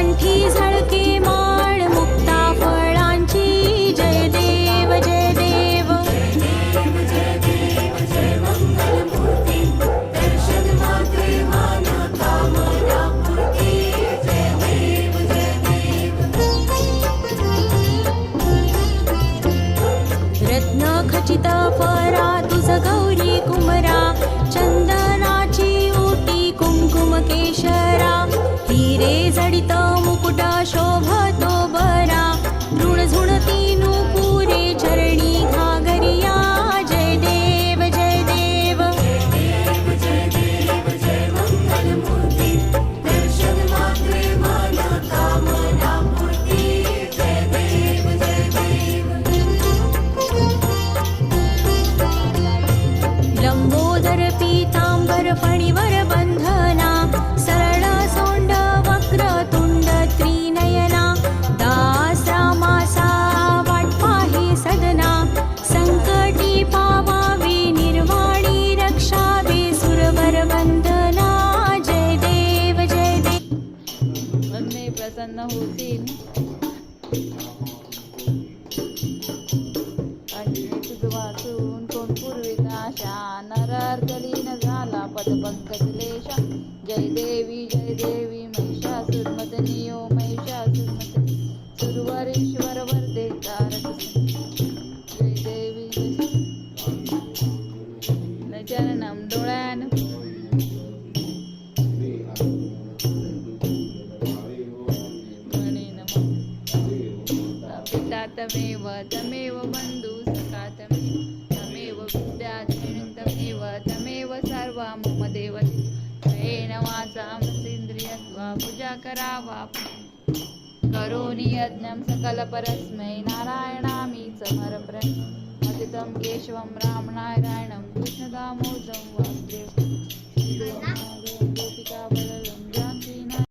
कंठी झळके माळ मुक्ता फळांची जय देव जय देव रत्न खचित फरा तुझ गौरी कुमरा चंदनाची ओटी कुंकुम केशरा हिरे जडित मुकुट शोभतो बरा ऋण झुणती नुपुरे चरणी घागरिया जय देव जय देव लंबोदर पीतांबर फणीवर बंधना सरळ सोंड वक्र तुंड त्रिनयना दास रामासा वाट पाहे सदना संकटी पावावे निर्वाणी रक्षावे सुरवर वंदना जय देव जय देव अन्ने प्रसन्न होतील आणि तुझ वाचून कोण पूर्वी आशा नरर्दलीन झाला पदपंकजलेशा जय देवी महिषासुरमदनी ओ महिषासुरमदनी सुरवरेश्वर वरदे तारक जय देवी न चरणम डोळ्यान पिता तमेव तमेव बंधु सखा तमेव विद्या तमेव तमेव सर्व मम देवते येन वाचा मसेंद्रियत्वा पूजा करावा करोनि यज्ञं सकल परस्मै नारायणामि समर्पण अतितं केशवं रामनारायणं कृष्णदामोदरं वासुदेवं गोपिका वल्लभं